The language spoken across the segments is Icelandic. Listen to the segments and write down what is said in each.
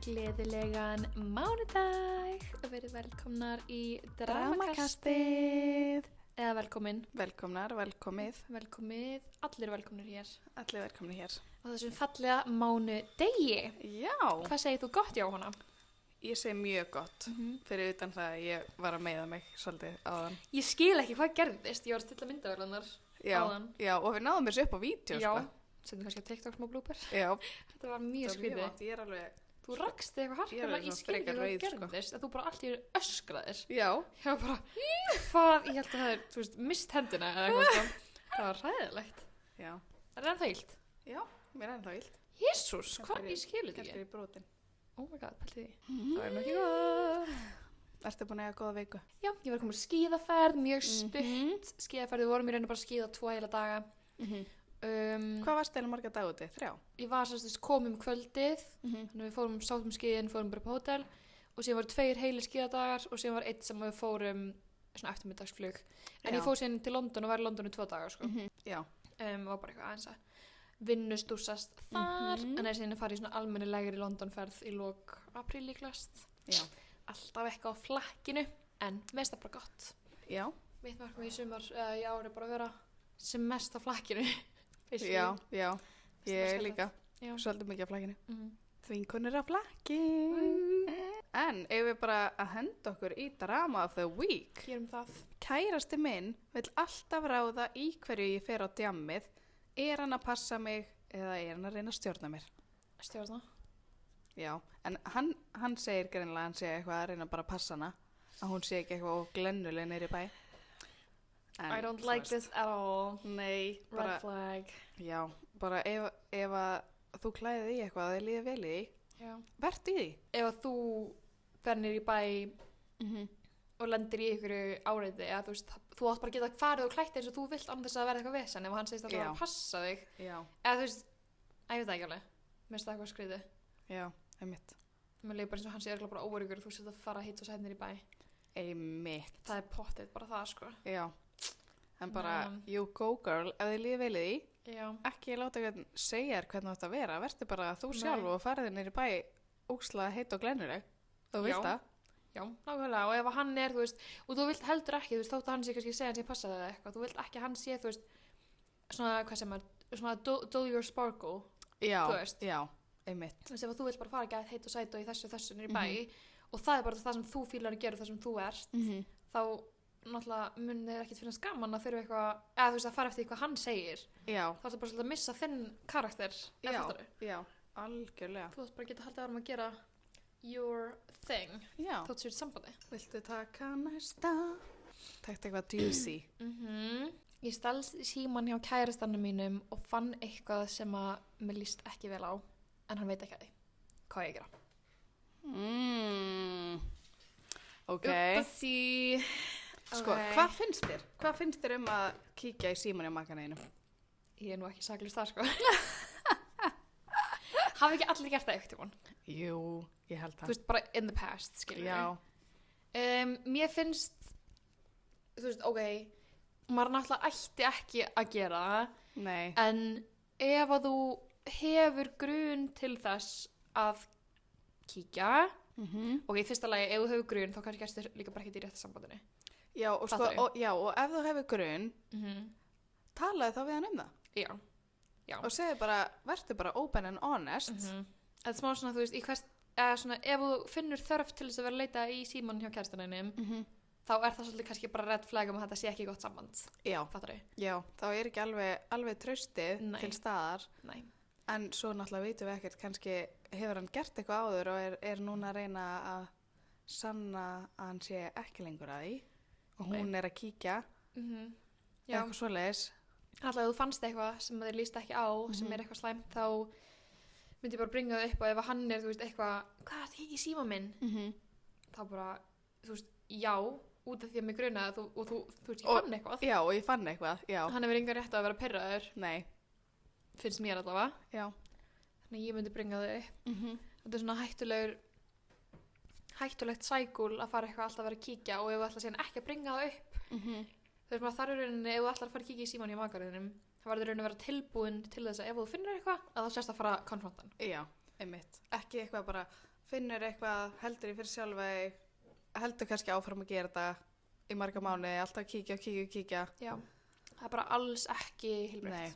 Gleðilegan mánudag og verið velkomnar í Dramakastið. Eða velkomin. Velkomnar, velkomið. Velkomið, allir velkomnir hér. Allir velkomnir hér. Á þessum fallega mánudegi. Já. Hvað segir þú gott, Jóhanna? Ég segi mjög gott, fyrir utan það að ég var að meiða mig svolítið áðan. Ég skil ekki hvað gerðist, ég var að stilla myndavélarnar áðan. Já, og við náðum þessu upp á vídeo, Já, sko. setjum kannski að TikTok smá blooper. Já. Þetta var mjög skrítið. Ég er alveg... Þú rakst eitthvað harkalega, ég skil ekki hvað gerðist, að þú bara allt í öskraðir. Já. Ég var bara, hvað, ég held að það er, þú veist, mist hendina eða eitthvað sko. Það var hræðilegt. Já. Er það ennþá illt? Já, mér er ennþá illt. Jésús, hvað, ég skilu þetta Kannski ekki. er ég brotin. Oh my god, pælti því. Það er nú ekki góð. Ertu búin að eiga góða viku? Já, ég var komin skíðaferð, mjög stutt. Skíðaferð, við vorum í raun og bara að skíða 2 heila daga. Hvað varst eða marga dag úti? 3? Ég var sérst komum kvöldið, þannig við fórum sátum skíðin, fórum bara på hótel og síðan voru 2 heilir skíðadagar og síðan var 1 sem við fórum svona eftirmiddagsflug. En ég fór síðan til London og var í London í 2 dagar sko. Já. Og var bara eitthvað aðeins að vinnustúsast þar, en er síðan að fara í svona almennilegri Londonferð í lok apríl líklast. Já. Alltaf eitthvað á flakkinu, en mest það bara gott. Já. Mitt markmið í sumar, í ár er bara að vera sem mest á flakkinu. Já, já. Ég líka. Já. Svolítið mikið á flakkinu. Þvinkonur á flakki. En ef við bara að henda okkur í drama of the week. Gerum það. Kærasti minn vill alltaf ráða í hverju ég fer á djammið. Er hann að passa mig eða er hann að reyna að stjórna mér? Stjórna? Já, en hann segir greinilega að hann sé eitthvað að reyna bara að passa hana. Að hún sé ekki eitthvað og glennuleg neyri bæ. En, I don't like this at all. Nei, bara... Red flag. Já, bara ef að þú klæðið í eitthvað að þið líði vel í því, vertu í því. Ef að þú fernir í bæ og lendir í einhverju áreiti, eða þú veist, þú átt bara að geta farið og klætt eins og þú vilt án þess að vera eitthvað vesen ef hann segist alltaf að passa þig. Já. Eða þú veist, ég veit það ekki alveg, mér finnst það eitthvað skrítið. Já, einmitt. Mér líður bara eins og hann sé örugglega bara óöruggur og þú sért að fara hitt og sætnir í bæ. Einmitt. Það er pottið bara það, sko. Já. En bara, you go girl, ef þið líði vel í því, ekki láta einhvern segja þér hvernig þú átt að vera, verður bara þú sjálf og farið niður í bæ ógeðslega heitt og glennuleg, þú vilt það. Já, nákvæmlega, og ef hann er, þú veist, og þú vilt heldur ekki, þú veist, þótt að hann sé kannski segja hann sé passa þig eitthvað, þú vilt ekki að hann sé, þú veist, svona, hvað sem er, svona dull your sparkle, þú veist. Já, einmitt. Þú veist, ef þú vilt bara fara ekki heitt og sæt og í þessu niður í bæ, og það er bara það sem þú fílar að gera, það sem þú ert, þá náttúrulega mun þér ekkert finnast gaman að þurfa eitthvað, eða þú veist að fara eftir hvað hann segir. Já. Þá ertu bara svolítið að missa þinn karakter. Já, algjörlega. Þú ætti bara að geta haldið árum að gera your thing. Já. Þótt sér sambandi. Viltu taka næsta? Takk eitthvað juicy. Ég stal síman hjá kærastannum mínum og fann eitthvað sem að mér líst ekki vel á, en hann veit ekki að því. Hvað ég gera? Ok. Uppasí. Sko, hvað finnst þér? Hvað finnst þér að kíkja í síman hjá makaneinum? Ég er nú ekki saklaus það, sko. Hafa ekki allir gert það eitthvað? Jú, ég held það. Þú veist, bara in the past, skilur við. Já. Mér finnst, þú veist, maður náttúrulega ætti ekki að gera það. Nei. En ef að þú hefur grun til þess að kíkja, fyrsta lagi, ef þú hefur grun, þá kannski ertu líka bara ekki í rétt sambandinu. Já, og sko, og ef þú hefur grun, talaðu þá við hann það. Já. Og segðu bara, verður bara open and honest. Það er smá svona, þú veist, svona, ef þú finnur þörf til þess að vera að leita í síman hjá kærastanum, þá er það svolítið kannski bara red flag að þetta sé ekki gott samband. Já. Fattarðu? Já, þá er ekki alveg traustið til staðar. Nei. En svo náttúrulega vitum við ekkert, kannski hefur hann gert eitthvað áður og er núna að reyna að sanna að hann sé ekki lengur að því. Og hún er að kíkja eitthvað svoleiðis. Alltaf ef þú fannst eitthvað sem þér líst ekki á sem er eitthvað slæmt, þá myndi ég bara bringa það upp og ef hann er, þú veist, eitthvað hvað er þetta ekki í síma minn? Þá bara, þú veist, já út af því að mig grunaði og þú veist, ég fann eitthvað. Já, og ég fann eitthvað, já. Hann hefur engan rétt að vera pirraður. Nei. Finnst mér allavega. Já. Þannig ég myndi bringa það upp. Þetta er svona hættulegt cycle að fara eitthvað alltaf að vera að kíkja og ef þú ætlar síðan ekki að bringa það upp þú veist maður þarf í rauninni ef þú ætlar að fara að kíkja í síman í makarðinum þá verður rauninni að vera tilbúin til þess að ef þú finnur eitthvað að þá sérst að fara að konfronta hann. Já, einmitt. Ekki eitthvað bara finnur eitthvað, heldur í fyrir sjálfa þig, heldur kannski áfram að gera þetta í marga mánuði, alltaf kíkja. Já, það er bara alls ekki heilbrigt. Nei.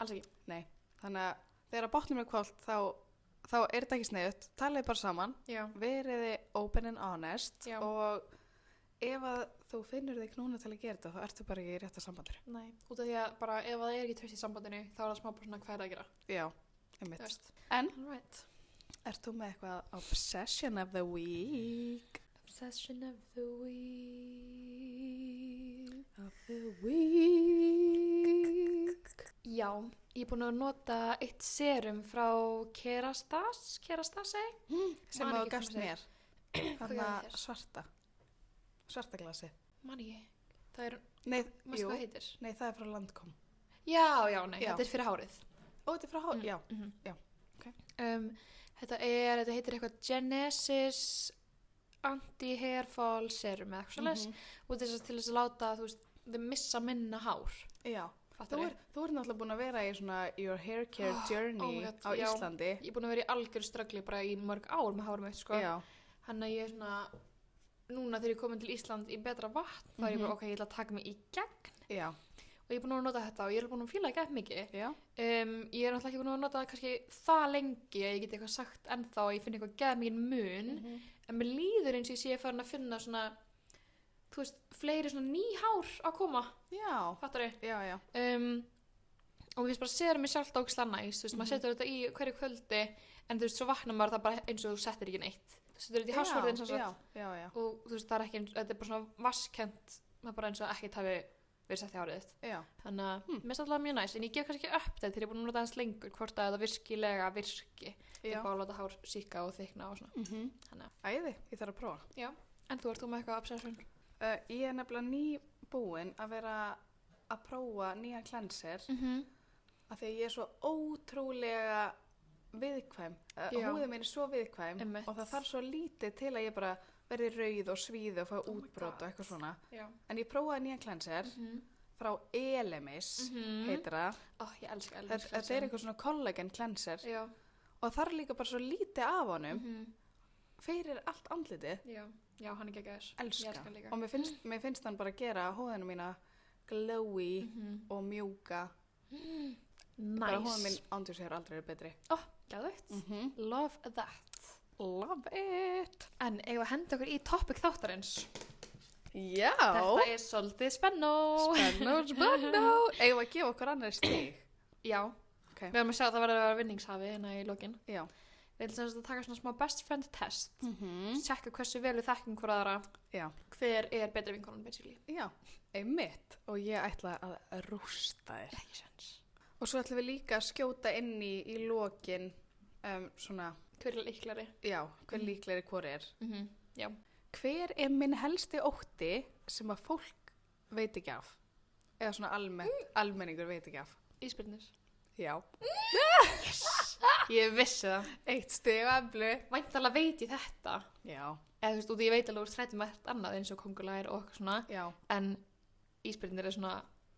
Alls ekki. Nei, þannig að þegar botnum er kvöld þá er þetta ekki sniðut, talaði bara saman, Já. veriði open and honest Já. og ef að þú finnur þig knúna til að gera þetta þá ertu bara ekki í rétta sambandinu. Nei, út af því að bara ef það er ekki traust í sambandinu þá er það smá bara svona hvað er að gera. Já, Þú einmitt. veist. En Alright. ert þú með eitthvað obsession of the week? Obsession of the week. Já, ég er búin að nota eitt serum frá Kerastase, Sem Man þú ekki gafst hvað mér. Hvað Þannig gaf ég að þér? svarta glasi. Man ekki. Það er, Nei, mástu jú, hvað heitir? nei, það er frá Landkom. Já, nei, Já. þetta er fyrir hárið. Ó, þetta er frá hár, já. Já, ok. Þetta heitir eitthvað Genesis Anti-Hair Fall Serum eða eitthvað svoleiðis. Og þess að til þess að láta, þú veist, þau missa minna hár. Já. Þú Fattarðu? ert náttúrulega búin að vera í svona your hair care Oh journey my God, á já. Íslandi. Ég er búin að vera í algjöru ströggli bara í mörg ár með hárum mitt, sko. Já. Þannig að ég er svona, núna þegar ég er komin til Ísland í betra vatn, þá er ég bara, ok, ég ætla að taka mig í gegn. Já. Og ég er búin að nota þetta og ég er búin að fíla ekki eftir mikið. Já. Ég er náttúrulega ekki búin að nota það kannski það lengi að ég get eitthvað sagt ennþá að ég finn eitthvað geða mikið mun. En mér líður eins og ég sé farin að finna svona, þú veist, fleiri svona ný hár að koma. Já. Fattarðu? Já. Og mér finnst bara sér mig sjálft ógeðslega næs, þú veist, maður setur þetta í hverju kvöldi, en þú veist, svo vaknar maður það bara eins og þú settir ekki neitt. Þú setur þetta í hásvörðin sem sagt, Já. og þú veist, það er ekki, þetta er bara svona vaskent, maður bara eins og ekkert hafi verið sett í hárið þitt. Já. Þannig að mér finnst alltaf mjög næs, en ég gef kannski update þegar ég er búin að nota aðeins lengur, hvort að þetta virkilega virki, Já. bara að láta hár síka og þykna og svona. Þannig að, Æði, ég þarf að prófa. já, en þú ert þú með eitthvað obsession? Ég er nefnilega nýbúin að vera að prófa nýja cleanser af því að ég er svo ótrúlega viðkvæm. Já. Húðin mín er svo viðkvæm Einmitt. og það þarf svo lítið til að ég bara verði rauð og svíð og fá útbrot og eitthvað svona. Já. En ég prófaði nýja cleanser frá Elemis, heitir það. Ó, ég elska Þetta er eitthvað svona collagen cleanser Já. og það er líka bara svo lítið af honum fyrir allt andlitið. Já, hann er geggjær. Elska. Ég elska hann líka. Og mér finnst hann bara gera húðina mína glowy og mjúka. Bara húðin mín ándjús hefur aldrei verið betri. Ó, gæðveitt. Love that. Love it. En eigum við að henda okkur í topic þáttarins. Já. Þetta er svolítið spennó. Spennó. Eigum við að gefa okkur annar stig? Já. Ok. Við erum að sjá að það verður að vera vinningshafi hérna í lokin. Já. Við ætlum sem sagt að taka svona smá best friend test. Mhm. Tjekka hversu vel við þekkjum hvora aðra. Já. Hver er betri vinkonan, basically. Já. Einmitt. Og ég ætla að rústa þér. Ekki sens. Og svo ætlum við líka að skjóta inn í lokin svona, Hver er líklari? já, hver líklegri hvor er. Já. Hver er minn helsti ótti sem að fólk veit ekki af? Eða svona almenningur veit ekki af? Ísbyrnir. Já. Ég vissi það. 1 stig af eflu. Væntanlega veit ég þetta. Já. Eða þú veist, út í ég veit alveg úr þrættum hvert annað eins og kongulær og eitthvað svona. Já. En ísbyrnir er svona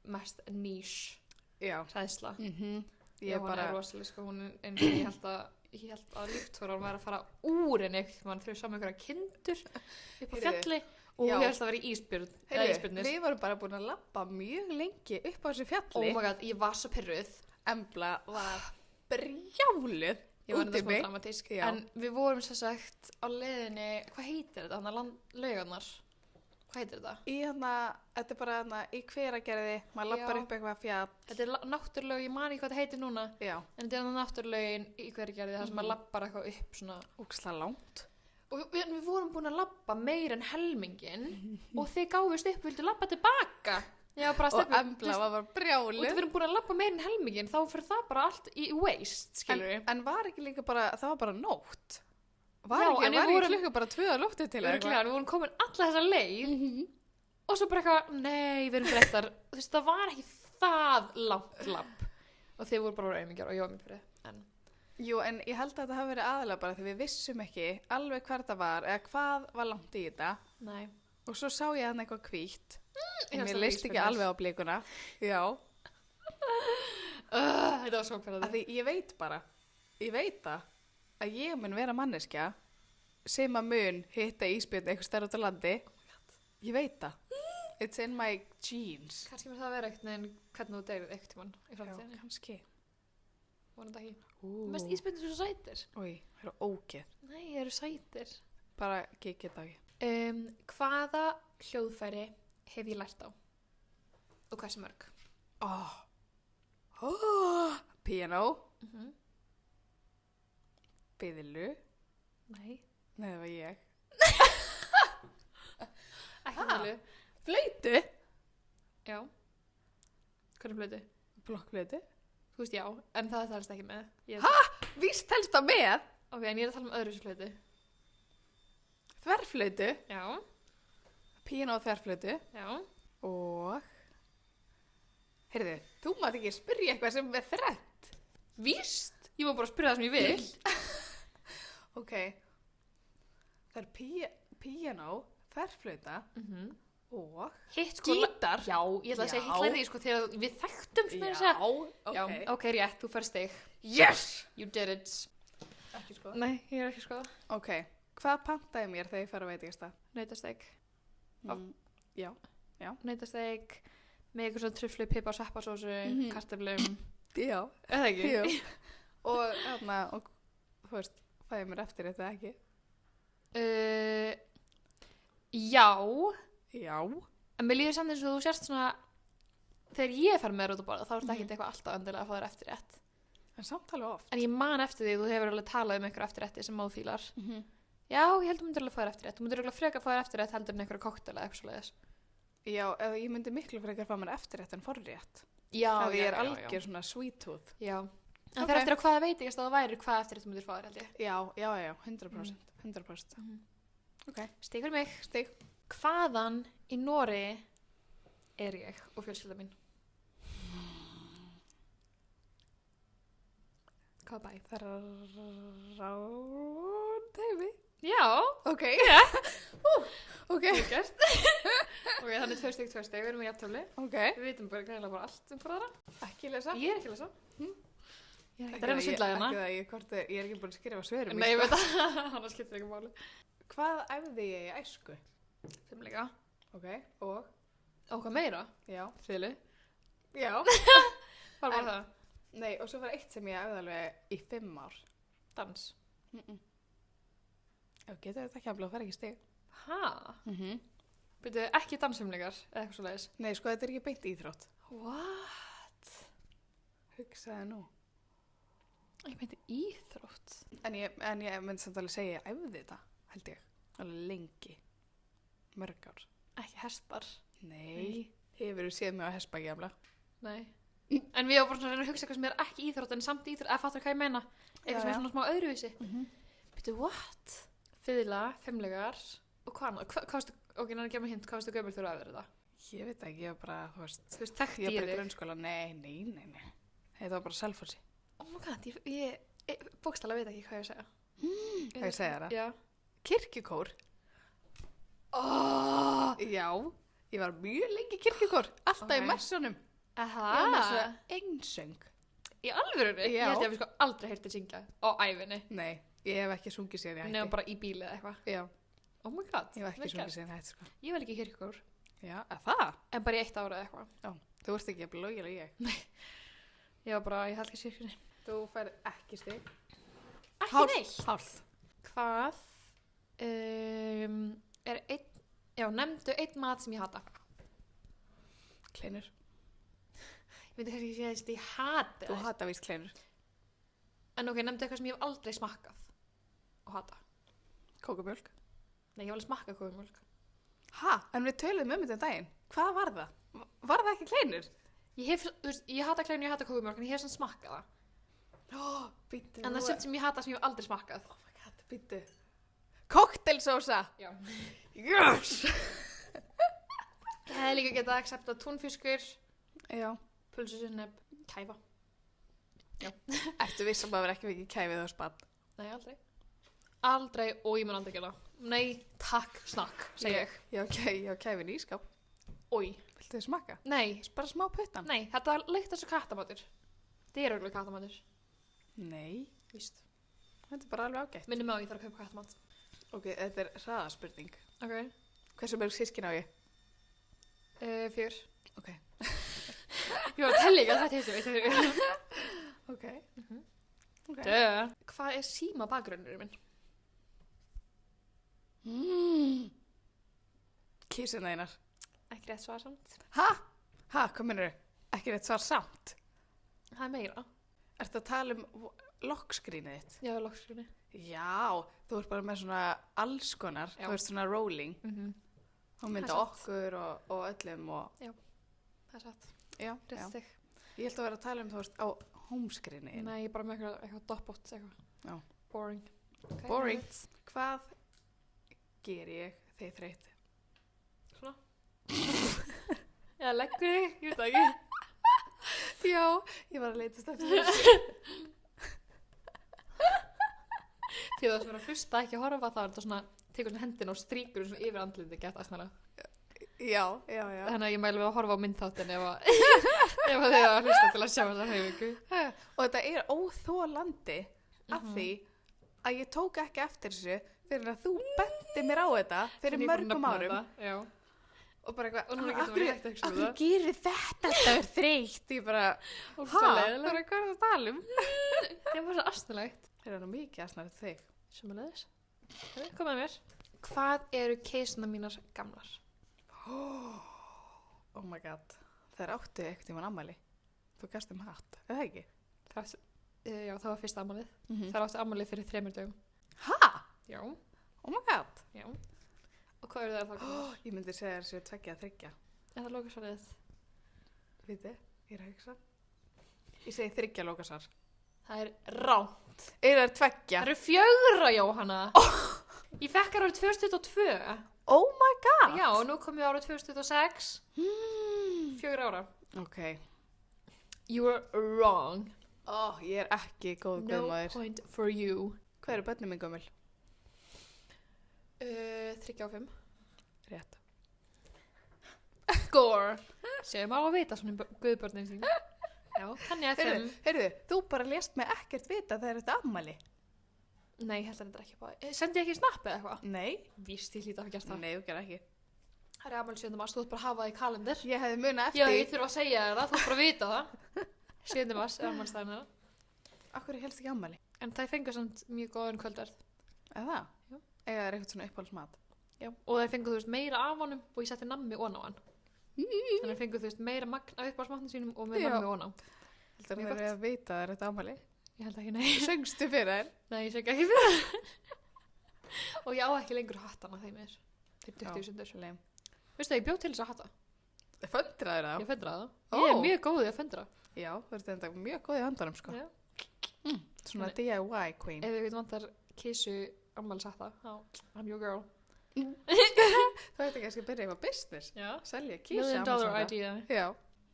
mest niche Já. hræðsla. Ég Já, hún bara, er rosalega, sko, hún er eins og ég held að líftfóran væri að fara úr henni mann þau saman einhverja kindur upp á Heyrðu, fjalli og já. ég held að vera í ísbjörn eða heyrðu, ísbjörnir. við vorum bara búin að labba mjög lengi upp á þessu Oh fjalli. my god, ég var svo pyrruð. Embla var brjáluð Ég var út enda í smá mig. dramatísk. Já. En við vorum sem sagt á leiðinni, hvað heitir þetta? Þannig að laugarnar. Hvað heitir þetta? Þetta er bara í Hveragerði, maður labbar Já. upp eitthvað fjall. Þetta er náttúrlög, ég man ekki hvað þetta heitir núna. Já. En þetta er náttúrlögin í Hveragerði þar sem maður labbar eitthvað upp svona. Úksla langt. Og við vorum búin að labba meir en helmingin og þið gáfust upp, vildu labba tilbaka. Já, bara Og Embla var og brjáluð. við erum búin að labba meir en helmingin, þá fyrir það bara allt í waste, skilur við. En var ekki líka bara, það var bara nótt. Var Já, ekki, en við var ekki vorum- klukka bara 2 á lofti til Örugglega, við vorum komin alla þessa leið og svo bara eitthvað, nei, við erum þreyttar. Þú veist, það var ekki það langt labb. Og þið voru bara auðmingjar og ég var mér fyrir. En Jú, en ég held að þetta hafi verið aðalega bara því við vissum ekki alveg hver það var eða hvað var langt í þetta. nei. Og svo sá ég hann eitthvað hvítt Ég og fannst mér það leist ekki ísbirnir. alveg á blikuna. Já, Þetta var svo af hverðið. því ég veit það. að ég mun vera manneskja sem að mun hitta ísbjörn eitthvað stærra út á landi. Ég veit það. It's in my genes. Kannski mér það að vera eitthvað en hvernig þú deyrir eitthvað tímann í Já, framtíðinni. kannski. Vonandi ekki. Ú. Mest ísbjörnir eru svo sætir. Ói, það eru ógeð. Nei, þeir eru sætir. Bara gekk það ekki. Hvaða hljóðfæri hef ég lært á? Og hversu mörg? Piano. Mhm. Biðlu. Nei. Nei, það var ég. Ekki mjölu. Flautu. Já. Hvernig flötu? Blokkflautu. Þú veist já, en það telst ekki með. Víst helst það með. Ok, en ég er að tala um öðru sér flötu. Þverflautu. Já. Piano og þverflautu. Já. Og heyrðu, þú mátt ekki spyrja eitthvað sem er þrennt. Víst? Ég má bara spyrja það sem ég vil. Ok. Það er piano, þverflauta og Hitt sko. gítar. Já, ég ætla að segja Já. hitt lærði sko þegar við þekktum sem er að Já, segja. ok. Já, ok, rétt, þú fær stig. Yes! You did it. Ekki sko. Nei, ég er ekki sko. Ok, hvað pantaði mér þegar ég fer að veitingastað? Nautasteik. Já. Nautasteik með eitthvað svona truflu, pipar, sveppasósu, Mhm. kartöflum. Já. Eða ekki? Jú. Og þarna, og þú veist, fæði mér eftir þetta ekki? Já, Já. en mér líður samt eins og þú sérst svona þegar ég fer með þér út að borða þá er þetta ekkert eitthvað alltaf öndilega að fá þér eftir rétt. En samtali oft. En ég man eftir því, þú hefur alveg talað um einhver eftir rétti sem máðfílar. Mhm. Já, ég held að þú myndir alveg fá þér eftir rétt. Þú myndir alveg frekar fá þér eftir rétt heldur en einhverja koktela eitthvað svoleiðis. Já, eða ég myndi miklu frekar fá mér eftirrétt en forrétt. Já, Það ég er algjör svona sweet tooth. Já. En Ok. þegar eftir að hvaða veitingast að það væri hvað eftir rétt þú myndir fá þér held ég. Já, 100%. 100%. Ok, Stig fyrir mig. stig. Hvaðan í Nóri er ég og fjölskylda mín? Hvaða bæ? Það er ráðheimi. Já, Ok. Ok. vel gert. Ok, þannig 2 stig, við erum í jafntöfli. Ok. Við vitum bara greinilega bara allt um fóðara. Ekki lesa. Ég er ekki að lesa. Ég er Ekki ekki að reyna að svindla hérna. Ekki það, ég er ekki búin að skrifa svörum. Nei, ég veit að hann skiptir ekki máli. Hvað æfði ég í æsku? Fimmleika. Ok. Og? Og hvað meira? Já. Fiðlu. Já. Hvað var En- það? Nei, og svo var eitt sem ég æfði alveg í 5 ár. Dans. Já, getur þetta ekki að blá, það fer ekki stig. Ha? Byrju, ekki dansfimleikar eða eitthvað svo leiðis. Nei, sko, þetta er ekki beint íþrótt. What? Hugsaði nú. Ég meinti íþrótt. En ég myndi samt alveg segja, ég æfði þetta, held ég. Alveg lengi. Mörg ár. Ekki hestar. Nei. Hefur þú séð mig á hestbaki, jafnlega? Nei. En við erum bara svona að reyna að hugsa eitthvað sem er ekki íþrótt en samt íþrótt, eða fattur hvað ég meina? Eitthvað sem er svona smá öðruvísi. Byrju, what? Fiðla, fimmleikar og hvað annað? Hvað varstu, ok, náttúrulega gef mér hint, hvað varstu gömur þú að æfða þetta? Ég veit ekki, ég var bara, þú veist, Þú veist, þekkti ég var ég bara í þig? grunnskóla. Nei. Þetta var bara Selfossi. Oh my god, ég bókstala veit ekki hvað ég að segja. Hvað ég segja það? Já. Kirkjukór. Já, ég var mjög lengi í kirkjukór. Alltaf í Ok. messunum. Aha. Ég var með svo einsöng. Í alvörunni? Já. Ég held ég að við sko aldrei heyrti syngja á æfinni. Nei, ég hef ekki sungið síðan ég hætti. Nefnum bara í bíli eða eitthvað. Já, Oh my god. ég hef ekki vel sungið gert. síðan ég hætti, sko. Ég var ekki í kirkjukór. Já, að það? En bara í 1 ára eða eitthvað. Já, þú ert ekki að blógja ég. Ég var bara, ég held ekki kirkjunni. Þú færð ekki stig. Ekki neitt. Hálf. Hvað er einn, já, nefndu einn mat sem ég hata. Kleinur. Ég myndi kannski segja að ég hati Þú það. hata víst kleinur. En ok, nefndu eitthvað sem ég hef aldrei smakkað og hata. Kókumjólk. Nei, ég hef alveg smakkað kókumjólk. Ha? En við töluðum um þetta daginn. Hvað var það? Var það ekki kleinur? Ég hef, þú veist, ég hata kleinu, ég hata kókumjólk, en ég hef svona smakkað það. Ó, býttu. En það er sumt sem ég hata sem ég hef aldrei smakkað. Oh my god, býttu. Koktelsósa. Já. Yes! Ég hefði líka getað að accepta túnfiskur, Já. pulsusinneb, kæfa. Ertu viss að maður ekki vikið kæfið á spann? Nei, aldrei. Aldrei og ég mun aldrei gera. Nei, takk, snakk, segi ég. Já, kæfin í skáp. Ói. Viltu þið smakka? Nei, Bara smá puttan? nei, þetta lyktar svo kattamatur. Það er auðvitað kattamatur. Nei. Víst. Þetta er bara alveg ágætt. Minni mig á, ég þarf að kaupa kattamat. Ok, þetta er hraðaspurning. Ok. Hversu mörg systkin á ég? 4. Ok. Ég var að tella ekki að þetta heitir 1, 2, 3. Ok. Ok. Hvað er síma bakgrunnurinn minn? Kísin einar. Ekki rétt svar samt. Ha, hvað minnur þau? Ekki rétt svar samt. Það er meira. Ertu að tala um lockskrínið þitt? Já, lokskrunni. Já, þú ert bara með svona alls konar. Já. Þú ert svona rolling. Og mynda Það er satt. okkur og öllum og... Það er satt. Já, Rétt já. stig. Ég held að vera að tala um þú veist á homescreenið. Nei, ég er bara með eitthvað doppot, eitthvað. Já. Boring. Okay, Boring. right. Hvað ger ég þegar þreytt? Svona. Já, leggur þig, ég veit það ekki. Já, ég var að leitast eftir þessu. Því það sem er að hlusta ekki að horfa þá er þetta svona, tekur svona hendina og stríkur svona yfir andliti gett aðsnara. Já. Þannig að ég mælu við að horfa á myndþáttin ef að þið að hlusta til að sjá þessa hreyfingu. Og þetta er óþolandi af því að ég tók ekki eftir þessu fyrir að þú benti mér á þetta fyrir mörgum árum. Já. Og bara eitthvað, Og núna getum við hægt að hugsa um Akkur það. gerir þetta er þreytt? Ég bara, Ógeðslega hvað leiðilegt. er það að tala um? Það var svo astnalegt. Það er nú mikið aðsnarið þig. Sumulegis. Kom með mér. Hvað eru keisuna mínar gamlar? Oh my god. Það áttu eitthvað tímann ammæli. Þú gast hatt, eða ekki? Já, það var fyrsta ammálið. Mm. Það áttu ammálið fyrir 3 dögum. Ha? Já. Oh my god. Já. Og hvað eru það þá gamlar? Ég myndi segja þessu 2 að 3. Er það lokasvarið? Viti, ég er að hugsa. Ég segi 3 lokasar. Það er rámt. Er það 2? Það eru 4, Jóhanna. Ég fekk árið 2022. Oh my god. Já, og nú kom ég árið 2026. 4 ára. Ok. You were wrong. Ég er ekki góð No guðmaður. point for you. Hvað eru börnum minn gömul? 3 og 5. Rétt. Score. Séum á að vita svona guðbörnin sín. Já, kann ég að 5. Heyrðu, þú bara lést mig ekkert vita þegar þetta ammæli. Nei, ég held að þetta ekki bá. Sendi ég ekki snapp eða eitthvað? Nei. Víst, ég hlýta að hafa gert það. Nei, þú ger ekki. Það er afmæli 7. mars, þú ert bara að hafa það í kalendar. Ég hefði munað Já, eftir. ég þurfa að segja þér það, þú ert bara að vita það. 7. mars er afmælistæðin þeirra. Akkur er helst ekki ammæli. En það fengur samt mjög góðan kvöldverð. Eða það? Já. Eða er eitthvað svona uppáhaldsmat. Já. Og það fengur, þú veist, meira af honum og ég setti nammi ón á hann. Þannig að fengur, þú veist, meira magn af uppáhaldsmatnum sínum og með Já. nammi ón á. Heldur Mjög það verið að vita þegar þetta ammæli? Ég held ekki, nei. Söngstu fyrir þær? Nei, ég segi ekki fyrir það. Og ég á ekki lengur hattana þeim er. Þeir 20.000. Leim. Veistu það, ég bjóð til þess að hatta. Föndraður þá? Ég föndra það. Ó. Ég er mjög góð í að föndra. Já, þú ert enda mjög góð í handanum, sko. Já. Svona Nei. DIY queen. Ef við vantar kísu ammælishatta, þá I'm your girl. Þú ætti kannski að byrja eitthvað business. Já. Selja kísi $1 million idea. Já.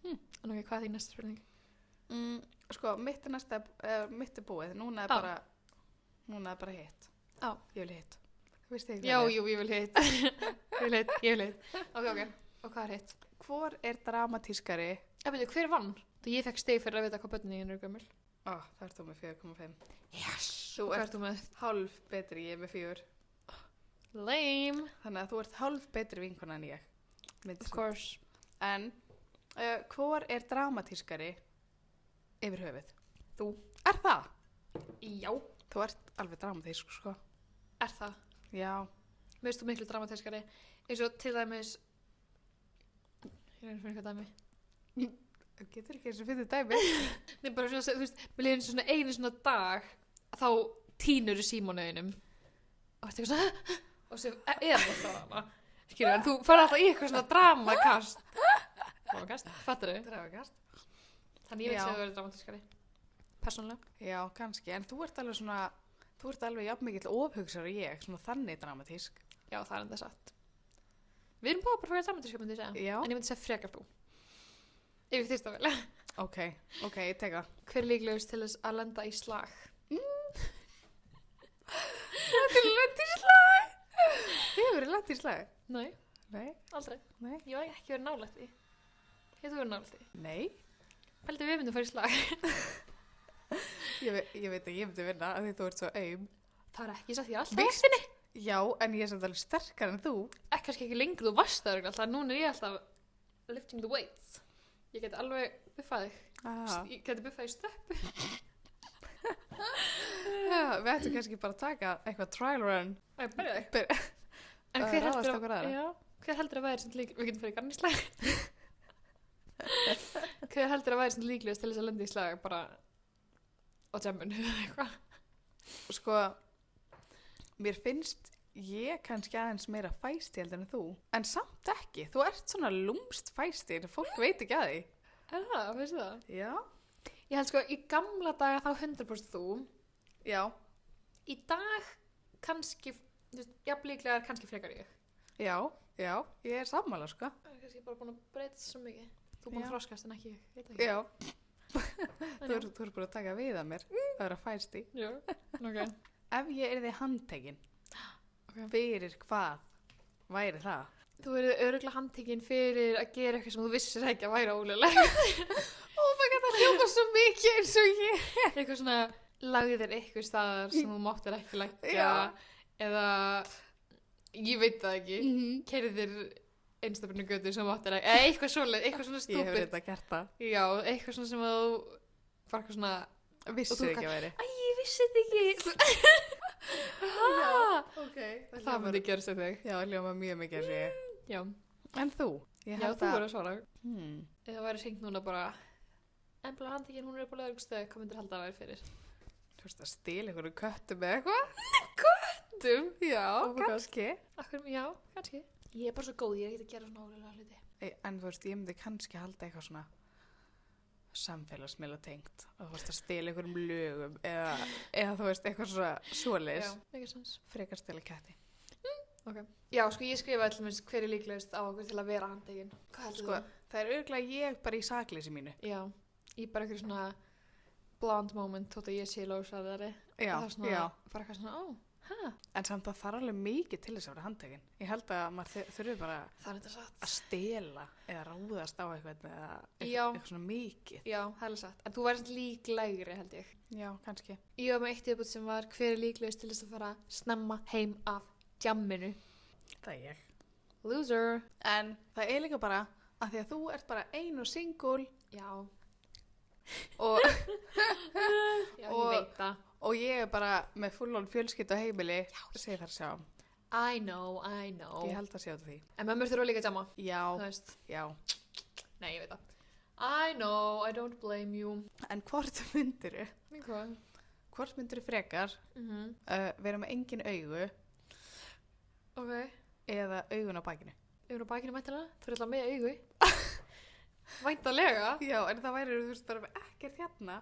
En ok, hvað er því næsta spurning? Sko, mitt er búið. Núna er Já. bara hitt. Já. Ég vil hitt. Þú veist ekki Já, jú, ég vil hitt. Ég vil hitt. Ok. Og hvað er hitt? Hvor er dramatískari? Ég veit, hver vann? Þú ég fekk stig fyrir að vita hvað börnin eru gömul. Það ert þú með 4,5. Yes! Þú Hvað ert ert þú með? hálf betri, ég er með 4. Lame. Þannig að þú ert hálf betri vinkona en ég. Of course. En hvor er dramatískari yfir höfuð? Þú. Er það? Já. Þú ert alveg dramatísk, sko. Er það? Já. Mér veist þú miklu dramatískari. Eins og til dæmis... Ég reyna fyrir eitthvað dæmi. Þú getur ekki eins og fyrir dæmi. Nei, bara svona, þú veist, mér leiðin svona einu svona dag þá tínur í símónuðinum og þetta eitthvað svona og svo er það drama. Skilur, en þú fara alltaf í eitthvað svona dramakast. Dramakast? Fattar þau? Dramagast. Þannig ég veit Já. að þú verður dramatískari. Persónulega. Já, kannski. En þú ert alveg svona, þú ert alveg jafn mikill ofhugsar og ég, svona þannig dramatísk. Já, það er enda satt. Við erum búið bara fyrir dramatíska, myndi ég segja. Já. En ég myndi segja frekar þú. Ef ég þyrst að velja. Ok, ég teka. Hver er líklegust til þess að lenda í slag? Þetta er lent í slag. Hefur þið lent í slag? Nei, Nei. aldrei. Nei. Ég hef ekki verið nálægt því. Hefur þú verið nálægt því? Nei. Pældi við myndum að fara í slag. Ég veit að ég myndi vinna af því þú ert svo aum. Það er ekki satt, ég er alltaf Víst. vaktinni. Já, en ég er samt alveg sterkar en þú. Kannski ekki lengur, þú varst það alltaf. Núna er ég alltaf lifting the weights. Ég geti alveg buffað þig. Ég geti buffað í stöppu. Já, við ættum kannski bara að taka eitthvað trial run. Byrja þig. Byrja. En Að hver ráðast heldur okkur aðra? Já, hver heldur að væri sem lík... Við getum fyrir garnisslag. Hver heldur að væri sem líklegast til þess að lenda í slag bara á jamminu eða eitthvað? Sko, mér finnst ég kannski aðeins meira fæsti heldur en þú. En samt ekki. Þú ert svona lúmst fæsti en fólk veit ekki að því. Er það, veistu það? Já. Ég held sko, í gamla daga þá 100% þú. Já. Í dag kannski, þú veist, jafn líklega er kannski frekar ég. Já, ég er sammála, sko. Það er kannski bara búin að breyta svo mikið. Þú búin Já. að þroskast en ekki ég, veit ekki. Já. En Þú er búin að taka við að mér. Það er að fæsti. Já, ok. Ef ég yrði handtekinn, Ok. fyrir hvað væri það? Þú verður öruglega handtekinn fyrir að gera eitthvað sem þú vissir ekki að væri ólega. Oh my god, það hljóma svo mikið eins og ég. Eitthvað svona, lagði þér eitthvað staðar sem þú máttir ekki leggja. Já. Eða, ég veit það ekki, Mhm. keyrði þér einstaklega götu sem máttir ekki. Eða eitthvað svoleið, eitthvað svona Ég hefur stúpid. þetta gert það. Já, eitthvað svona sem að þú var eitthvað svona, Og Vissir þú ekki að væri. æ, ég vissi þetta ekki. Ok. Það myndi gerast þetta þig. Já, hljóma mjög mikið eins og ég. Já, En þú? Ég já, held þú verður að svara. Þú Ef það væri hringt núna bara, embla handtekinn, hún er upp á lögreglustæði, hvað myndir halda að væri fyrir? veist að stila einhverju köttum eða eitthvað? Köttum? Já, Oh my God. kannski. Akkur, já, kannski. Ég er bara svo góð, ég er ekki að gera svona ólega hluti. En þú veist, ég myndi kannski halda eitthvað svona samfélagsmiðla tengt. Þú veist að stila einhverjum lögum eða þú veist, eitthvað svona svoleiðis. Já, ekki sens. Frekar stila ketti. Ok. Já, sko, ég skrifa allmest hver er líklegust á okkur til að vera handtekinn. Hvað heldur Sko, það er örgulega ég bara í sakleysi mínu. Já, í bara eitthvað svona blonde moment, þótt að ég sé lósaðari. Já, Það er svona, já. bara eitthvað svona, hæ? En samt það þarf alveg mikið til þess að vera handtekinn. Ég held að maður þurfi bara Það er þetta satt. að stela eða ráðast á eitthvað eða Já. eitthvað svona mikið. Já, það er alveg satt. En þú væri líklegri, held ég. Já, kannski. Ég var með eitt viðbútt sem var hver er líklegust til þess að fara snemma heim af jamminu. Það er ég. Loser. En það er líka bara að því að þú ert bara ein og single Já. og, Já, Og- ég veit það. og ég er bara með full-on fjölskyldu á heimili. Segir þar sjá. I know. Ég held að sjá því. En mömmur þurfa líka að jamma, Já, þú veist. já. Nei, ég veit það. I know, I don't blame you. En hvort myndirðu? Hvað? Hvort myndirðu frekar Mhm. vera með engin augu Ok. eða augun á bakinu? Augun á bakinu væntalega? Þú er alltaf með augu. Væntalega? Já, en það væri, þú veist, bara með ekkert hérna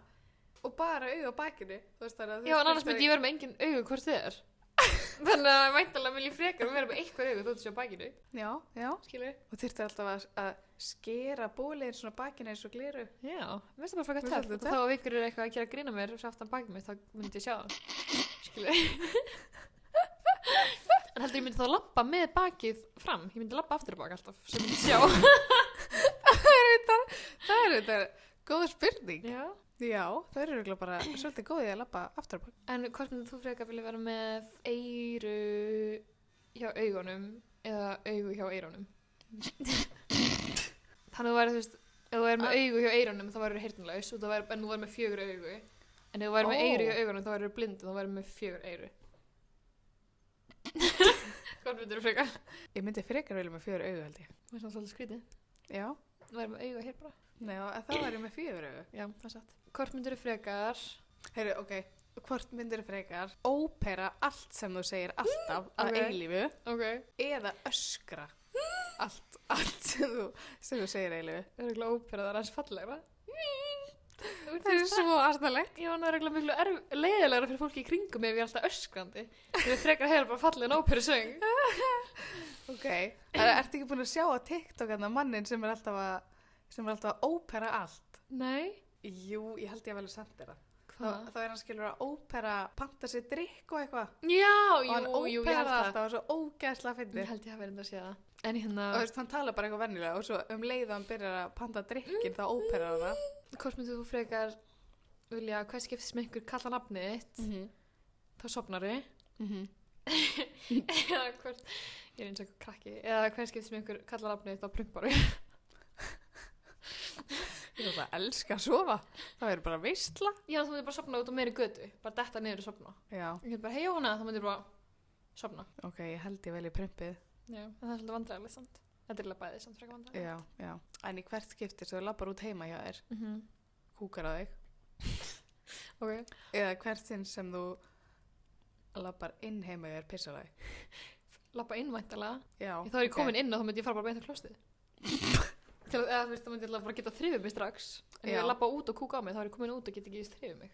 og bara augu á bakinu. Þú veist, þannig að þú Já, en veist, annars myndi ég vera með engin augu hvort þið er. Þannig að væntalega vil ég frekar vera með eitthvað augu þóttu sér á bakinu. Já, já. Skilur? Og þyrfti alltaf að skera bólið svona bakinu eins og gleru. Já, mér finnst það bara frekar Mér töff. finnst það Og þá ef ykkur er eitthvað að gera grína mér svo aftan bakið mitt, þá myndi ég sjá það. Skilur? En heldur ég myndi þá labba með bakið fram? Ég myndi labba aftur og baka alltaf, sem myndi sjá. Það er þetta góð spurning. Já. Já, það eru örugglega bara svolítið góðið að labba aftur á bak. En hvort myndið þú frekar vilja vera með eyru hjá augunum eða augu hjá eyrunum? Þannig að þú væri, þú veist, ef þú væri með augu hjá eyrunum þá væri þú heyrnarlaus en þú væri með 4 augu. En ef þú væri með eyru hjá augunum þá væri þú blind og þú væri með 4 eyru. Hvort myndir þú frekar? Ég myndi frekar velja með 4 augu, held ég. Það er svona svolítið skrítið. Já, Þú væri með augu hér bara. nei, og þá væri ég með 4 augu. Já, það er satt. Hvort myndir þú frekar? Heyrðu, ok, hvort myndir frekar ópera allt sem þú segir alltaf að Ok. eilífu Ok. eða öskra allt sem þú segir að eilífu? Það er eiginlega óperað, það er aðeins fallegra. Það er svo aðstæðlegt. Já, en það er eiginlega miklu leiðilegra fyrir fólki í kringum ef ég er alltaf öskrandi. Ég er frekar að heyra bara fallega en óperu söng. Ok, ertu ekki búin að sjá á TikTok að mannin sem er alltaf að ópera allt? Nei. Jú, ég held ég að vel að senda þér það. Hvað? Þá er hann skilur að ópera panta sér drikk og eitthvað. Já, Og hann jú, ég ópera held það það. alltaf og svo ógæslega Ég fyndið. held ég hafi verið að sé það. En hérna, Og þú veist, hann tala bara eitthvað venjulega og svo leið og hann byrjar að panta drikkin þá ópera hana. hvort myndið þú frekar vilja hvað skiptist með einhver kalla nafnið þitt, þá sofnaru. Eða hvort, ég eins og eitthvað krakki, eða hvað skiptist með einhver kalla nafnið þitt, þá prumparu. Ég er bara að elska að sofa. Það bara veistla. Já, þú myndir bara sofna út á meiri götu, bara detta niður og sofna. Já. Ég myndi bara, hei Jóhanna, þá myndir bara sofna. Ok, ég held ég vel í prumpið. Já, en það svolítið vandræðilegt samt. Þetta er bæðið samt frekar vandræðilegt. Já. En í hvert skipti svo þú labbar út heima hjá þér, kúkar á þig. Ok. Eða hvert sinn sem þú labbar inn heima hjá þér, pissar á þig. Labba inn væntanlega. Já. Þá er ég komin inn og þá myndi ég fara bara beint á klostið. Eða þú veist, þá myndi ég bara geta þrifið mig strax. En ef ég labba út og kúka á mig, þá er ég komin út og get ekki þrifið mig.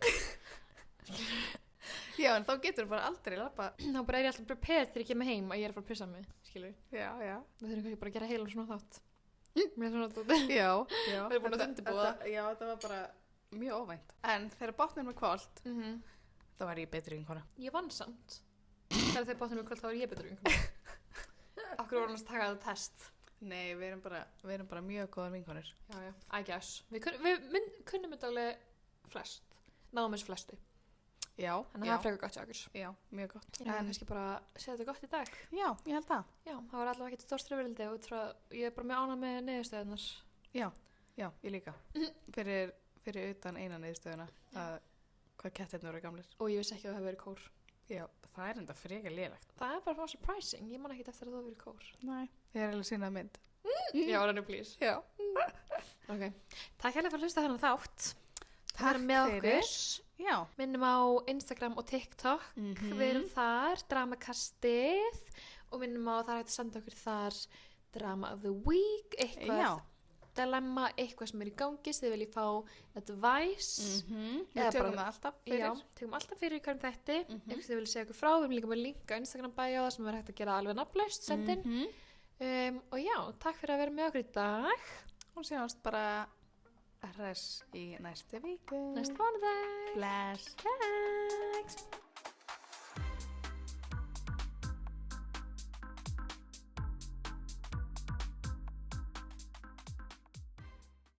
Já, en þá getur þú bara aldrei labba. Þá bara er ég alltaf prepared þegar ég kemur heim að ég er að fara að pissa mig, skilur. Já. Það þurfum kannski bara að gera heilan svona þátt. Með svona þátt. Já. Það er búin að undirbúa. Já, þetta var bara mjög óvænt. En þegar bátnum er kvöld, þá var ég betri vinkona. Ég vann samt. Þegar bátnum er kvöld, þá var ég betri vinkona. Akkur vorum að taka þetta test. Nei, við erum bara mjög góðar vinkonur. Já, I guess. Við kunnum þetta alveg flest. Náðum eins flestu. Já. Þannig að það er frekar gott hjá okkur. Já, mjög gott. En kannski bara segja þetta gott í dag. Já, ég held það. Já, það var allavega ekkert stórt rifrildi og ég er bara mjög ánægð með niðurstöðunar. Já, ég líka. Fyrir utan eina niðurstöðuna að hvað kettirnir eru gamlir. Og ég vissi ekki að það hefði verið kór. Já, það er enda frekar lélegt. Það er bara surprising. Ég man ekkert eftir að það hefði verið kór. Nei, ég er alveg sína mynd. Já, rennu please. Já. Ok. Takk hérlega fyrir að hlusta þennan þátt. Takk fyrir. Já. Minnum á Instagram og TikTok. Við erum þar, Dramakastið, og minnum á það er hægt að senda okkur þar Drama of the Week, eitthvað dilemma, eitthvað sem er í gangi sem þið viljið fá advice. Við tökum það alltaf fyrir. Já, tökum alltaf fyrir í hverjum þætti. Ef þið viljið segja okkur frá, við erum líka með link á Instagram bio sem er hægt að gera alveg nafnlaust sendin. Og já, takk fyrir að vera með okkur í dag. Og sjáumst bara hress í næstu viku. Næstu mánudag. Bless. Thanks.